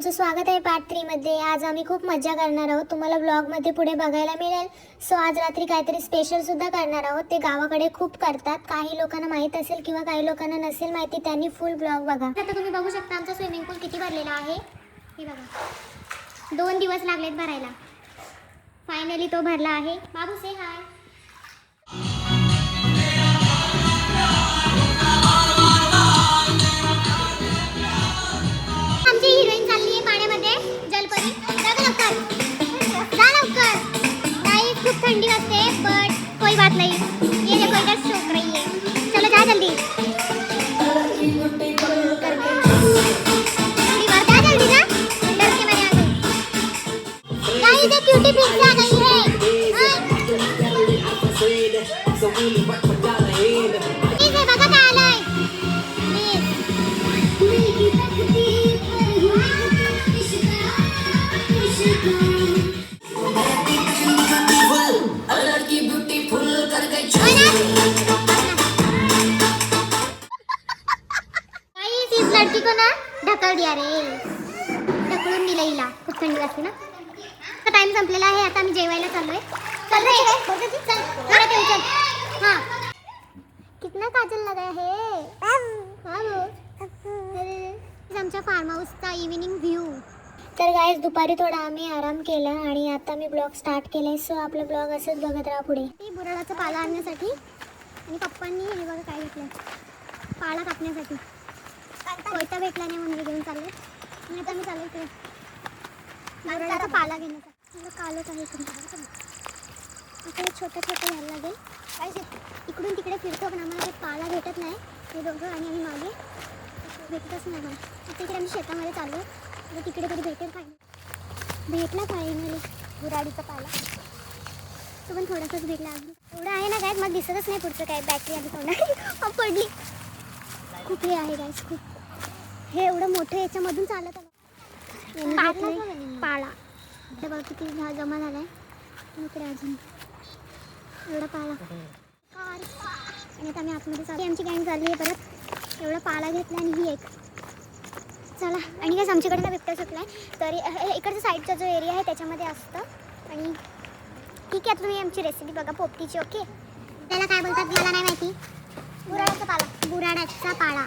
तुमचं स्वागत आहे पार्ट 3 मध्ये। आज आम्ही खूप मजा करणार आहोत, तुम्हाला ब्लॉग मध्ये पुढे बघायला मिळेल। सो आज रात्री काहीतरी स्पेशल सुद्धा करणार आहोत। ते गावाकडे खूप करतात, काही लोकांना माहित असेल किंवा काही लोकांना नसेल माहिती, त्यांनी फुल ब्लॉग बघा। आता तुम्ही बघू शकता आमचा स्विमिंग पूल किती भरलेला आहे, हे बघा। 2 दिवस लागलेत भरायला, फायनली तो भरला आहे। बाबू से हाय। आमची हिरोईन चालली आहे पाण्यामध्ये, जलपरी। जा लवकर। गाइस खूप थंडी वाजते, बट कोई बात नहीं, ये देखो इधर सोक रही है। चलो जा जल्दी, जा जल्दी जा, डर के मारे आ गई। गाइस ये क्यूटी पिज्जा नहीं है, इसे बघा काय आलाय। लड़की को ना ढकल दिया रे, ढकलून दिलं हिला। खूप थंडी वाजते ना। आता टाइम संपलेला आहे, आता आम्ही जेवायला चाललोय। चल रे चल, जरा ते उचल। हां कितना काजल लगा है। हां आमच्या फार्म हाऊसचा इव्हिनिंग व्ह्यू। तर गाइस दुपारी थोडा आम्ही आराम केला आणि आता मी ब्लॉग स्टार्ट केलाय। सो आपला ब्लॉग असंच बघत राहा पुढे। बुराडाचा पाला आणण्यासाठी आणि पप्पांनी हे बघा काय घेतलं, पाला कापण्यासाठी। कोयता भेटला नाही म्हणून घेऊन चालले आणि आता मी चालले इकडे बुराडाचा पाला घेण्यासाठी। मला कालच आहे तुमचं, इकडे छोटं छोटं घ्यायला लागेल। काय इकडून तिकडे फिरतो पण आम्हाला ते पाला भेटत नाही, हे दोघं आणि आम्ही मागे भेटतच नाही। आता इकडे आम्ही शेतामध्ये चाललो, तिकडे कधी भेटेल काय भेटला फायनली बुराडीचा पाला। तो पण थोडासाच भेटला, अगदी एवढं आहे ना काय, मग दिसतच नाही पुढचं काय। बॅटरी आधी तोंडात पडली, खूप हे आहे गाइस, खूप हे एवढं मोठं याच्यामधून चालत आलं पाला। हे बघ किती जमा झालाय, इकडे अजून एवढा पाला। आणि आता आम्ही आतमध्ये चालली, आमची गँग चालली आहे परत। एवढा पाला घेतला आणि ही एक चला। आणि काय आमच्याकडे ना बिबट्या सुटला आहे, तरी इकडच्या साईडचा जो एरिया आहे त्याच्यामध्ये असतं। आणि ठीक आहे, तुम्ही आमची रेसिपी बघा पोपटीची। ओके, त्याला काय बोलतात मला नाही माहिती। बुराडाचा पाला, बुराडाचा पाला।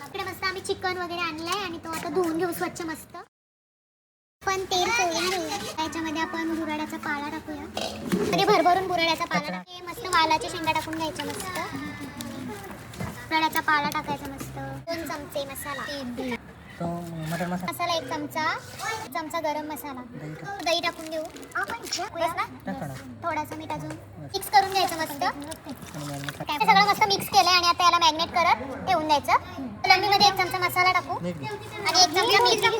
इकडे मस्त आम्ही चिकन वगैरे आणलंय आणि तो आता धुवून घेऊ स्वच्छ मस्त। पण तेल सोडून घेऊ, त्याच्यामध्ये आपण बुराडाचा पाला टाकूया। म्हणजे भरभरून बुराडाचा पाला टाकूया, मस्त वालाच्या शेंगा टाकून घ्यायच्या मस्त। बुराडाचा पाला टाकायचा मस्त। 2 चमचे मसाला, तो मटन मसाला 1 चमचा गरम मसाला। दही टाकून घेऊ, थोडासा मीठ अजून, मिक्स करून घ्यायचं मस्त। हे सगळं मस्त मिक्स केलंय आणि आता याला मॅग्नेट करत ठेवून द्यायचं। कोलंबीमध्ये 1 चमचा मसाला टाकू आणि 1 चमचा मीठ टाकू।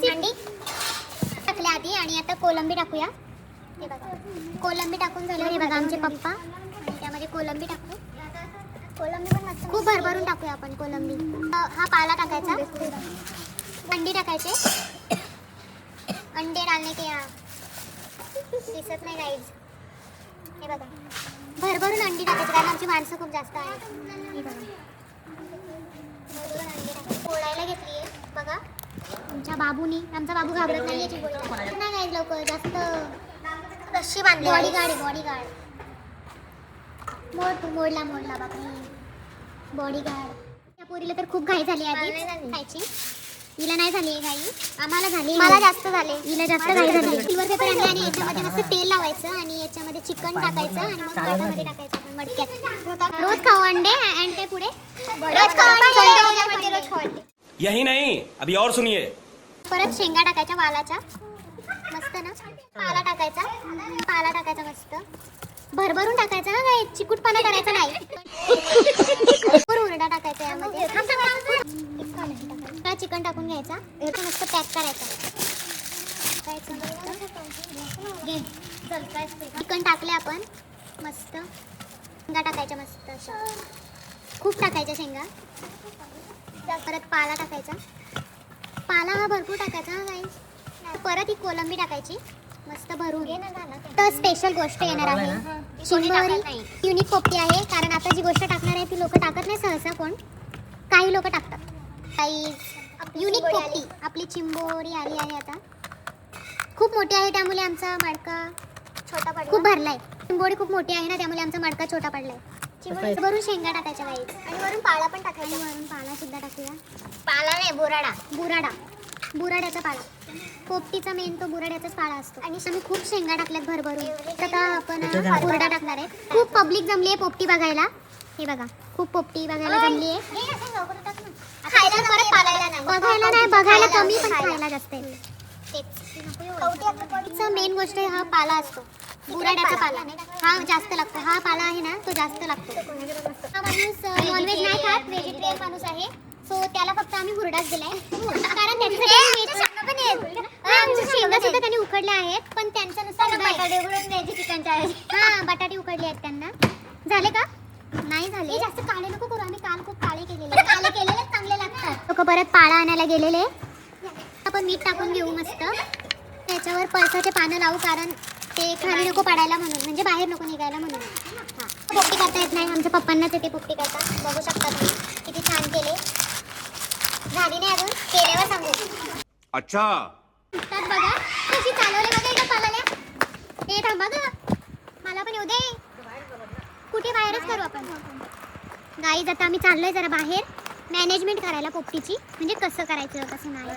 अंडी टाकल्या आधी आणि आता कोलंबी टाकूया। हे बघा कोलंबी टाकून झालं, हे बघा आमचे पप्पा। आणि त्यामध्ये कोलंबी टाकू, कोलंबी पण मस्त खूप भरभरून टाकूया आपण कोलंबी। हा पाला टाकायचा, अंडी टाकायचे। अंडे डालने के यहाँ दिसत नाही गाईज, हे बघा भरभरून अंडी टाकायची, कारण आमची माणसं खूप जास्त आहेत। हे बघा भरभरून अंडी टाकायची। फोडायला घेतली आहे बघा आमच्या बाबूनी। आमचा बाबू घाबरत नाही याची गोळी नाही गाईज, लोक जास्त रस्सी बांधली। बॉडीगार्ड मोडला बाबा, बॉडीगार्ड। त्या पोरीला तर खूप घाई झाली आधी खायची, हिला नाही झाली आहे घाई, आम्हाला झाली, मला जास्त झाले, हिला जास्त घाई झाली। सिल्वर पेपर आणले आणि याच्यामध्ये मस्त तेल लावायचं आणि याच्यामध्ये चिकन टाकायचं आणि मग ताटामध्ये टाकायचं आपण मडक्यात। रोज खाऊ अंडे आणि ते पुढे रोज खाऊ अंडे। यही नहीं अभी और सुनिए। परत शेंगा टाकायच्या वालाच्या मस्त ना, पाला टाकायचा मस्त भरभरून टाकायचा ना, काय चिकूटपणा करायचा नाही। हुरडा टाकायचा यामध्ये, चिकन टाकून घ्यायचा, मस्त पॅक करायचा। चिकन टाकले आपण मस्त, शेंगा टाकायच्या मस्त अशा, खूप टाकायच्या शेंगा। परत पाला टाकायचा, पाला हा भरपूर टाकायचा हा गाईस। परत ही कोलंबी टाकायची मस्त भरून। तर स्पेशल गोष्ट येणार आहे, शिंगोरी युनिक पोपटी आहे, कारण आता जी गोष्ट टाकणार आहे ती लोक टाकत नाही सहसा कोण। काही लोक टाकतात. काही युनिक पोपटी आपली चिंबोरी आली आहे आता. खूप मोठी आहे त्यामुळे आमचा मडका छोटा पडला. खूप भरलाय. चिंबोरी खूप मोठी आहे ना त्यामुळे आमचा मडका छोटा पडलाय. वरून शेंगा टाकायच्या गाईज आणि वरून पाला पण टाकायचा. वरून पाला सुद्धा टाकूया. पाला नाही बुराड्याचा पाला. पोपटीचा मेन तो बुराड्याचाच पाला असतो. आणि आम्ही खूप शेंगा टाकल्यात भरभरून. आता आपण हुरडा टाकणार आहे. खूप पब्लिक जमली आहे पोपटी बघायला. हे बघा खूप पोपटी बघायला जमली आहे. बघायला कमी पण खायला जास्त आहे. मेन गोष्ट हा पाला असतो. बुराड्याचा पाला हा जास्त लागतो. हा पाला आहे ना तो जास्त लागतो. हा माणूस नॉनव्हेज नाही खात, व्हेजिटेरियन माणूस आहे. सो त्याला फक्त आम्ही हुरडाच दिलाय कारण त्याच्यासाठी शेंगा सुद्धा त्यांनी उकडल्या आहेत. पण त्यांचं नुसतं बटाटे उकडले आहेत त्यांना. झाले का? नाही झाले. जास्त काळे नको करू. आम्ही काल खूप काळे केलेले चांगले लागतात. लोक परत पाला आणायला गेलेले. आपण मीठ टाकून घेऊ मस्त. त्याच्यावर पळसाचे पानं लावू कारण ते खाली नको पडायला म्हणून, म्हणजे बाहेर नको निघायला म्हणून. हां पोपटी करता येत नाही. आमच्या पप्पांनाच येते पोपटी करता. बघू शकता तुम्ही किती छान केले. झाली नाही अजून, केल्यावर सांगू. अच्छा तर बघा कशी चालवले बघा इकडे पालाल्या. हे थांबा ग मला पण येऊ दे. कुठे बाहेरच करू आपण. गाईज आता आम्ही चाललोय जरा बाहेर मॅनेजमेंट करायला पोपटीची, म्हणजे कसं करायचं कसं नाही.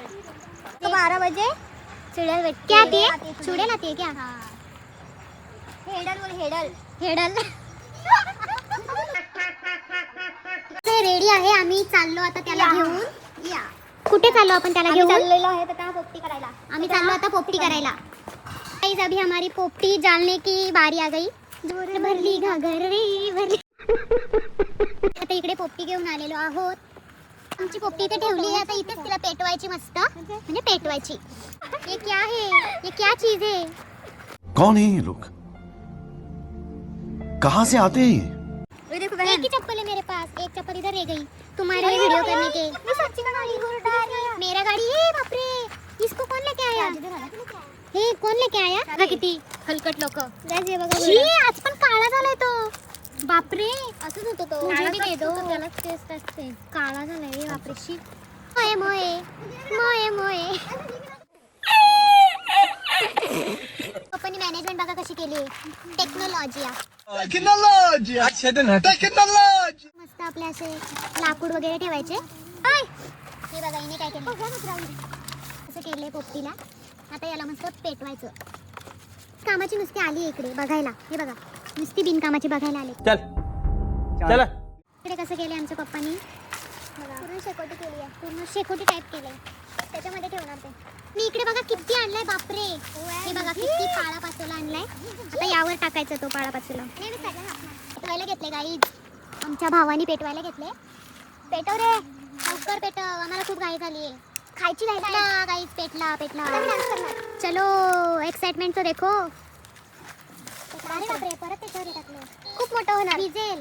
12 बजे चुड़ैल बैठ क्या आती है? चुड़ैल आती है क्या? हेडल रेडी आहे. आम्ही चाललो आता त्याला घेऊन. कुठे चाललो आपण त्याला घेऊन? चाललेलो आहे आता पोपटी करायला. आम्ही चाललो आता पोपटी करायला. गाइस अभी हमारी पोपटी डालने की बारी आ गई. जोर भरली घागर रे भरली. आता इकडे पोपटी घेऊन आलेलो आहोत. आमची पोपटी इथे ठेवली आहे. आता इथेच तिला पेटवायची मस्त, म्हणजे पेटवायची. ये क्या है? ये क्या चीज है? कौन है ये लोग? कहाँ से आते हैं ये? एक ही चप्पल है मेरे पास. एक चप्पल इधर रह गई तुम्हारे वीडियो करने के. मेरा गाड़ी है. बाप रे इसको कौन लेके आया? हे कोण लेके आया? बघा किती हलकट लोक. आज पण काळा झालाय तो. बापरे असंच होतो तो. मी देतो त्याला टेस्ट असते. काळा झालाय रे बापरे. शी मोये मोये मोये मोये. कंपनी मॅनेजमेंट बघा कशी केली. टेक्नॉलॉजी मस्त आपले असे लाकूड वगैरे ठेवायचे. हे बघा हिने काय केलं असं केलंय पोपटीला. आता याला मस्त पेटवायचं. कामाची नुसती आली इकडे बघायला. हे बघा नुसती बिनकामाची बघायला आले. चल चला. इकडे कसं केलंय आमच्या पप्पानी. पूर्ण शेकोटी केली आहे. पूर्ण शेकोटी टाईप केलंय. त्याच्यामध्ये ठेवणार ते. मी इकडे बघा किती आणलाय. बापरे हे बघा किती पाळा पाचोला आणलाय. आता यावर टाकायचं तो पाळा पाचोला. पेटवायला घेतले गाईज. आमच्या भावानी पेटवायला घेतले. पेटव रे लवकर पेटव. आम्हाला खूप घाई झाली आहे खायची. पेटला गाईज पेटला पेटला. चलो एक्साइटमेंट तो देखो. अरे बापरे परत त्याच्यावर टाकलं. खूप मोठं होणार विजेल.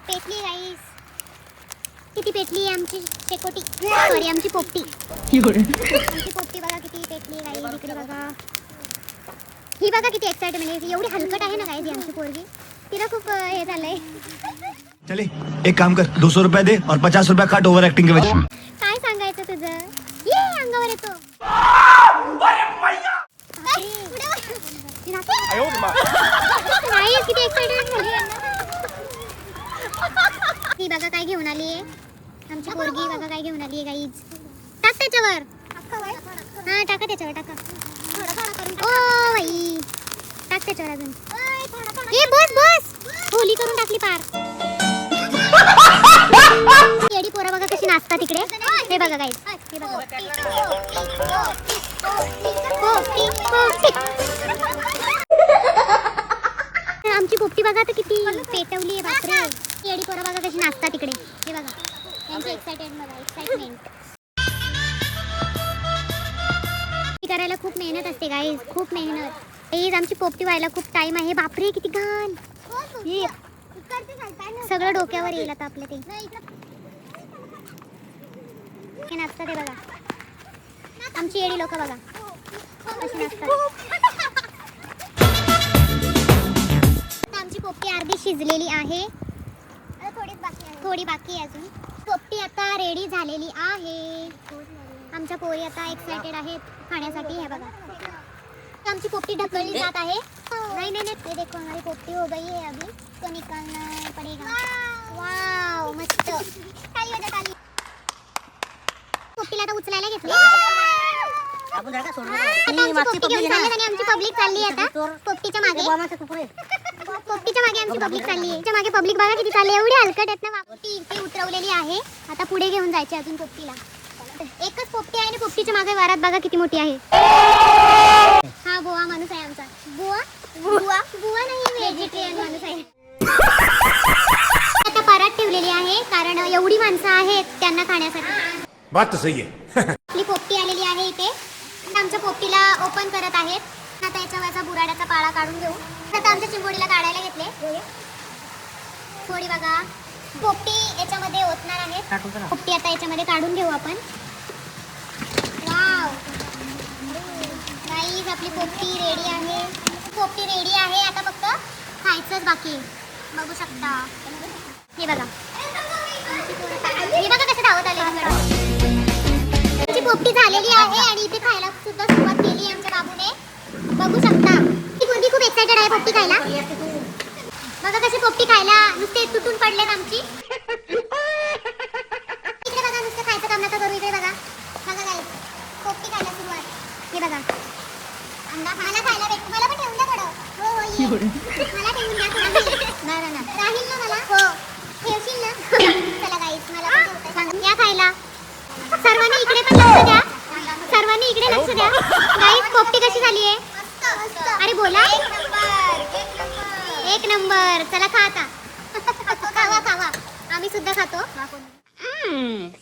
पेटली गाईज. किती पेटली आमची शेकोटी. सॉरी आमची पोपटी. आमची पोपटी बघा किती पेटली गाईज. इकडे बघा ही बघा किती एक्साइटमेंट. एवढी हलकट आहे ना गाईज आमची पोरगी. तिला खूप हे झालंय. चले एक काम कर 200 रुपया दे और 50 रुपया काट ओवर एक्टिंग के वजह से. काय सांगायचं तुझं. ये अंगावर येतो. नाही किती एक्साइटमेंट झाली. ही बघा काय घेऊन आली आहे आमची पोरगी. बघा काय घेऊन आली आहे गाईज. टाक त्याच्यावर. हा टाका त्याच्यावर टाका. ओ बाई टाक त्याच्यावर अजून. ए बस बस होली करून टाकली पार. येडी पोरं बघा कशी नाचतात तिकडे. हे बघा गाईज. हे बघा आमची पोपटी बघा तर किती पेटवली आहे. बापरे येडी पोरं बघा कशी नाचतात तिकडे. हे बघा त्यांची एक्साइटमेंट करायला खूप मेहनत असते गाईज. खूप मेहनत. गाईज आमची पोपटी व्हायला खूप टाइम आहे. बापरे किती घाण. सगळं डोक्यावर येईल आता आपलं. ते नाचतात हे बघा. आमची येडी लोक बघा कशी नाचतात. आमची पोपटी अर्धी शिजलेली आहे. थोडीच बाकी आहे. थोडी बाकी आहे अजून. पोपटी आता रेडी झालेली आहे. आमच्या पोरी आता एक्साइटेड आहेत खाण्यासाठी. हे बघा आमची पोपटी ढकलली जात आहे. नहीं नहीं नहीं, ये देखो हमारी पोपटी हो गई है. अभी तो निकालना पड़ेगा. वाव मस्त. ताली वाजवा ताली. पोपटीला आता उचलायला घेतलं. आमची पोपटी घेऊन चालले आणि आमची पब्लिक चालली आहे आता पोपटीच्या मागे. पोपटीच्या मागे आमची पब्लिक चालली आहे. मागे पब्लिक बघा किती चालली. एवढी हलकट आहेत ना. पोपटी इथे उतरवलेली आहे. आता पुढे घेऊन जायचे अजून पोपटीला. एकच पोपटी आहे आणि पोपटीच्या मागे वारात बघा किती मोठी आहे. हा बुवा माणूस आहे आमचा. बुवा बुवा बुवा नाही, व्हेजिटेरियन माणूस आहे. आता परात ठेवलेली आहे कारण एवढी माणसं आहेत त्यांना खाण्यासाठी. बात तो सही है. आपली पोपटी आलेली आहे इथे. आमच्या पोपटीला ओपन करत आहेत. आता याच्यावरचा बुराड्याचा पाळा काढून घेऊ. आता आमच्या चिंबोडीला काढायला घेतले. थोडी बघा पोपटी याच्यामध्ये ओतणार आहेत. पोपटी आता याच्यामध्ये काढून घेऊ आपण. वाव गाईज आपली पोपटी रेडी आहे. पोपटी रेडी आहे. आता फक्त खायचंच बाकी. बघू शकता. हे बघा हे बघा कसं धावत आले. आमची पोपटी झालेली आहे आणि इथे खायला सुद्धा सुरुवात केली आमच्या बाबूने. बघू शकता ही मुलगी खूप एक्साइटेड आहे पोपटी खायला. बघा कशी पोपटी खायला नुसते तुटून पडलेत आमची. इकडे बघा नुसतं खायचं काम नका करू. इकडे बघा बघा गाईस पोपटी खायला सुरुवात. हे बघा अंडा मला खायला भेट. मला पण ठेवून द्या थोडं. हो हो ये. मला ठेवून द्या थोडं. नाही नाही राहील ना मला. हो ठेवशील ना. चला गाईस मला पण ठेवताय. या खायला. सर्वांनी इकडे पण लक्ष द्या. सर्वांनी इकडे लक्ष द्या. गाईस पोपटी कशी झाली आहे. अरे बोला. एक नंबर. चला खा आता. खावा खावा. आम्ही सुद्धा खातो.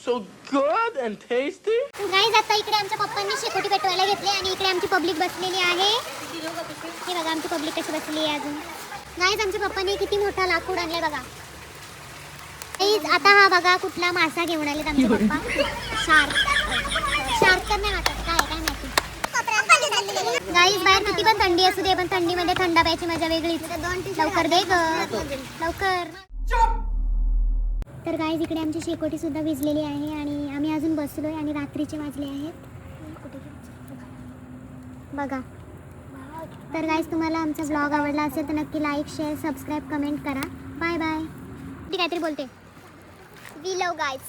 So good and tasty. Guys आता इकडे आमच्या पप्पांनी शेकोटी पेटवायला घेतली आणि इकडे आमची पब्लिक बसलेली आहे. हे बघा आमची पब्लिक कशी बसली आहे अजून. गाईज आमच्या पप्पांनी किती मोठा लाकूड आणलाय बघा. गाईज आता हा बघा कुठला मासा घेऊन आलेत आमचे पप्पा. शार्क. शार्क तर नाही वाटत काय काय माहिती. गाईज बाहेर किती पण थंडी असू दे पण थंडीमध्ये थंडा प्यायची मजा वेगळीच. लवकर दे ग लवकर. तर गाईज इकडे आमची शेकोटी सुद्धा विजलेली आहे आणि आम्ही अजून बसलोय आणि रात्रीचे वाजले आहेत. बघा तर गाईज तुम्हाला आमचा व्लॉग आवडला असेल तर नक्की लाईक शेअर सबस्क्राईब कमेंट करा. Bye bye. ती काहीतरी बोलते. We love guys.